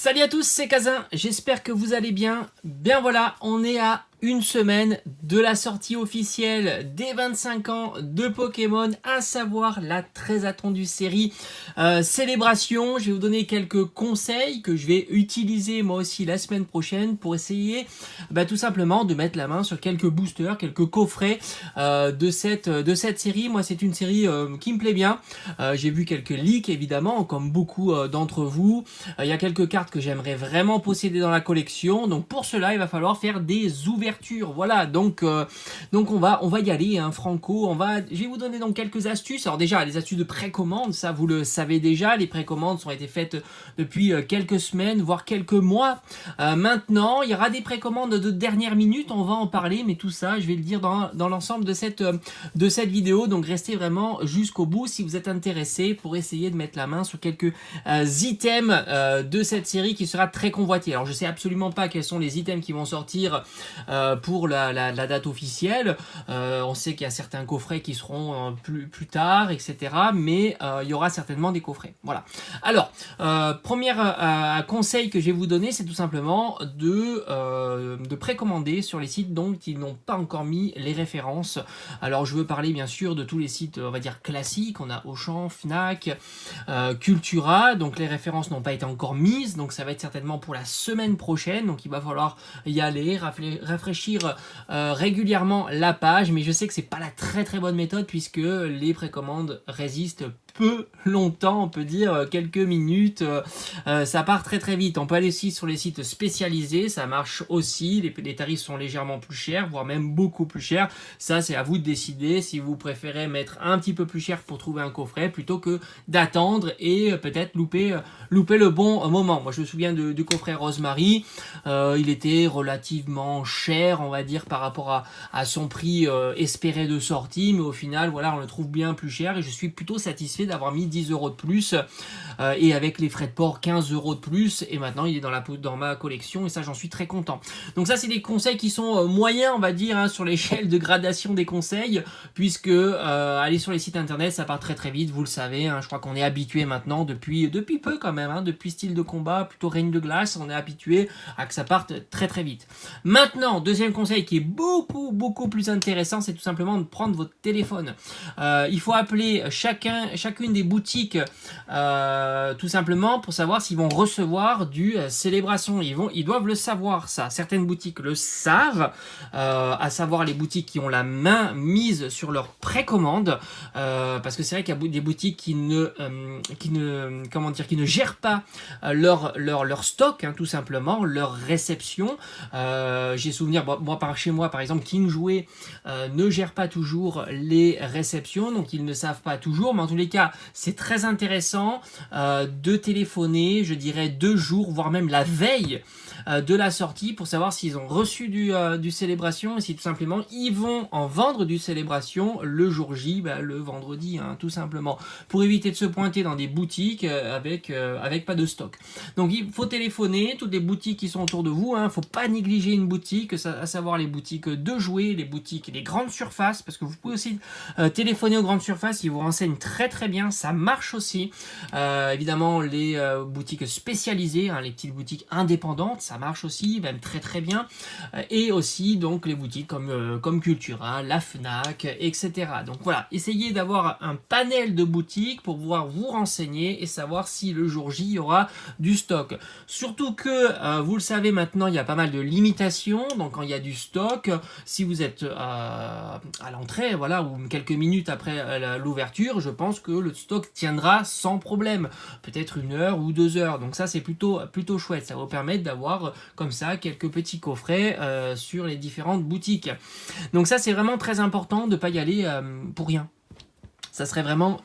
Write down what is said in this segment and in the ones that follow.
Salut à tous, c'est Kazin, j'espère que vous allez bien. Bien voilà, on est à une semaine de la sortie officielle des 25 ans de Pokémon, à savoir la très attendue série Célébration. Je vais vous donner quelques conseils que je vais utiliser moi aussi la semaine prochaine pour essayer tout simplement de mettre la main sur quelques boosters, quelques coffrets de cette série. Moi c'est une série qui me plaît bien. J'ai vu quelques leaks évidemment, comme beaucoup d'entre vous. Il y a quelques cartes que j'aimerais vraiment posséder dans la collection. Donc pour cela, il va falloir faire des ouvertures. Voilà, donc on va y aller, hein, franco. Je vais vous donner donc quelques astuces. Alors déjà, les astuces de précommande, ça vous le savez déjà. Les précommandes ont été faites depuis quelques semaines, voire quelques mois. Maintenant, il y aura des précommandes de dernière minute. On va en parler, mais tout ça, je vais le dire dans l'ensemble de cette vidéo. Donc restez vraiment jusqu'au bout si vous êtes intéressé pour essayer de mettre la main sur quelques items de cette série qui sera très convoitée. Alors je sais absolument pas quels sont les items qui vont sortir pour la date officielle. On sait qu'il y a certains coffrets qui seront plus tard, etc. Mais il y aura certainement des coffrets. Voilà. Alors, premier conseil que je vais vous donner, c'est tout simplement de précommander sur les sites donc qui n'ont pas encore mis les références. Alors, je veux parler bien sûr de tous les sites, on va dire classiques. On a Auchan, Fnac, Cultura. Donc, les références n'ont pas été encore mises. Donc, ça va être certainement pour la semaine prochaine. Donc, il va falloir y aller, rafraîchir régulièrement la page, mais je sais que c'est pas la très bonne méthode puisque les précommandes résistent peu longtemps, on peut dire quelques minutes, ça part très vite. On peut aller aussi sur les sites spécialisés, ça marche aussi, les tarifs sont légèrement plus chers, voire même beaucoup plus chers. Ça c'est à vous de décider si vous préférez mettre un petit peu plus cher pour trouver un coffret plutôt que d'attendre et peut-être louper le bon moment. Moi je me souviens du coffret Rosemary, il était relativement cher, on va dire, par rapport à son prix espéré de sortie, mais au final voilà, on le trouve bien plus cher et je suis plutôt satisfait d'avoir mis 10 € de plus et avec les frais de port 15 € de plus, et maintenant il est dans ma collection et ça j'en suis très content. Donc ça c'est des conseils qui sont moyens, on va dire, hein, sur l'échelle de gradation des conseils, puisque aller sur les sites internet ça part très vite, vous le savez, hein, je crois qu'on est habitué maintenant depuis peu quand même, hein, depuis Style de combat, plutôt Règne de glace, on est habitué à que ça parte très vite. Maintenant, deuxième conseil qui est beaucoup plus intéressant, c'est tout simplement de prendre votre téléphone. Il faut appeler chacune des boutiques tout simplement pour savoir s'ils vont recevoir du Célébration. Ils doivent le savoir, ça. Certaines boutiques le savent, à savoir les boutiques qui ont la main mise sur leur précommande, parce que c'est vrai qu'il y a des boutiques qui ne gèrent pas leur stock, hein, tout simplement, leur réception. J'ai souvenir, moi chez moi par exemple, King Jouet ne gère pas toujours les réceptions, donc ils ne savent pas toujours, mais en tous les cas c'est très intéressant de téléphoner, je dirais 2 jours, voire même la veille de la sortie pour savoir s'ils ont reçu du Célébration et si tout simplement ils vont en vendre du Célébration le jour J, le vendredi, hein, tout simplement, pour éviter de se pointer dans des boutiques avec pas de stock. Donc il faut téléphoner toutes les boutiques qui sont autour de vous, hein, faut pas négliger une boutique, à savoir les boutiques de jouets, les grandes surfaces, parce que vous pouvez aussi téléphoner aux grandes surfaces, ils vous renseignent très bien, ça marche aussi. Évidemment les boutiques spécialisées, hein, les petites boutiques indépendantes, ça marche aussi, même très bien, et aussi donc les boutiques comme Cultura, la Fnac, etc. Donc voilà, essayez d'avoir un panel de boutiques pour pouvoir vous renseigner et savoir si le jour J il y aura du stock. Surtout que vous le savez maintenant, il y a pas mal de limitations, donc quand il y a du stock, si vous êtes à l'entrée, voilà, ou quelques minutes après l'ouverture, je pense que le stock tiendra sans problème, peut-être 1 heure ou 2 heures. Donc ça c'est plutôt chouette, ça va vous permettre d'avoir comme ça quelques petits coffrets sur les différentes boutiques. Donc ça c'est vraiment très important de ne pas y aller pour rien. Ça serait vraiment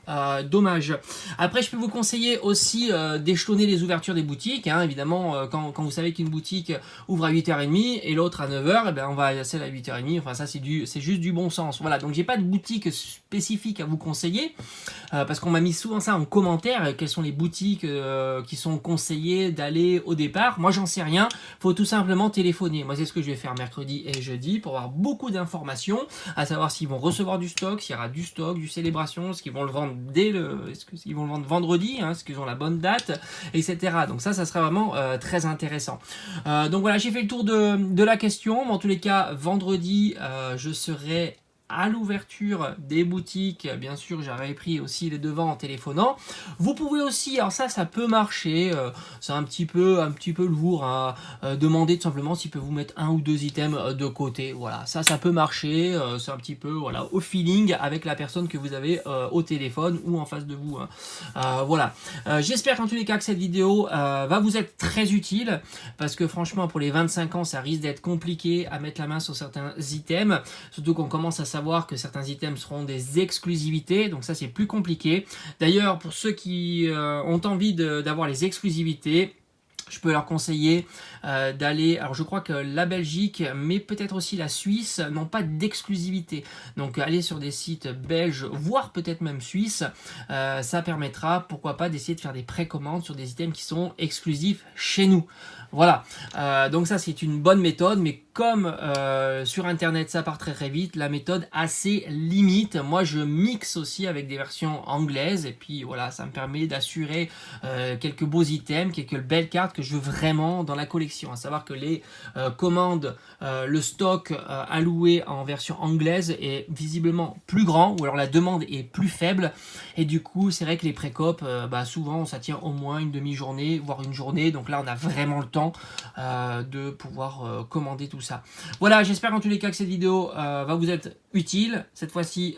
dommage. Après, je peux vous conseiller aussi d'échelonner les ouvertures des boutiques. Hein. Évidemment, quand vous savez qu'une boutique ouvre à 8h30 et l'autre à 9h, on va à celle à 8h30. Enfin, ça, c'est juste du bon sens. Voilà, donc j'ai pas de boutique spécifique à vous conseiller parce qu'on m'a mis souvent ça en commentaire. Quelles sont les boutiques qui sont conseillées d'aller au départ? Moi, j'en sais rien. Faut tout simplement téléphoner. Moi, c'est ce que je vais faire mercredi et jeudi pour avoir beaucoup d'informations, à savoir s'ils vont recevoir du stock, s'il y aura du stock, du Célébration, célébration, est-ce qu'ils vont le vendre est-ce qu'ils vont le vendre vendredi, hein, est-ce qu'ils ont la bonne date, etc. Donc ça sera vraiment très intéressant. Donc voilà, j'ai fait le tour de la question, mais en tous les cas, vendredi, je serai à l'ouverture des boutiques. Bien sûr, j'avais pris aussi les devants en téléphonant. Vous pouvez aussi, alors ça peut marcher, c'est un petit peu lourd à demander tout simplement s'il peut vous mettre un ou deux items de côté. Voilà, ça peut marcher, c'est un petit peu voilà au feeling avec la personne que vous avez au téléphone ou en face de vous. Voilà, j'espère qu'en tous les cas que cette vidéo va vous être très utile, parce que franchement pour les 25 ans ça risque d'être compliqué à mettre la main sur certains items, surtout qu'on commence à savoir que certains items seront des exclusivités, donc ça c'est plus compliqué. D'ailleurs, pour ceux qui ont envie d'avoir les exclusivités, je peux leur conseiller d'aller, alors je crois que la Belgique, mais peut-être aussi la Suisse, n'ont pas d'exclusivité. Donc aller sur des sites belges, voire peut-être même suisses, ça permettra, pourquoi pas, d'essayer de faire des précommandes sur des items qui sont exclusifs chez nous. Voilà, donc ça c'est une bonne méthode, mais comme sur internet ça part très très vite, la méthode a ses limites. Moi je mixe aussi avec des versions anglaises, et puis voilà, ça me permet d'assurer quelques beaux items, quelques belles cartes que je veux vraiment dans la collection. À savoir que les commandes, le stock alloué en version anglaise est visiblement plus grand, ou alors la demande est plus faible, et du coup c'est vrai que les précopes, souvent ça tient au moins une demi-journée, voire une journée, donc là on a vraiment le temps de pouvoir commander tout ça. Voilà, j'espère en tous les cas que cette vidéo va vous être utile. Cette fois-ci,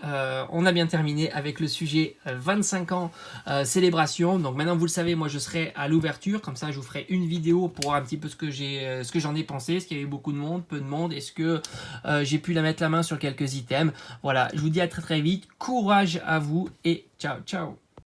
on a bien terminé avec le sujet 25 ans célébration. Donc maintenant vous le savez, moi je serai à l'ouverture, comme ça je vous ferai une vidéo pour voir un petit peu ce que j'en ai pensé, est-ce qu'il y avait beaucoup de monde, peu de monde, est-ce que j'ai pu mettre la main sur quelques items. Voilà, je vous dis à très très vite, courage à vous et ciao ciao.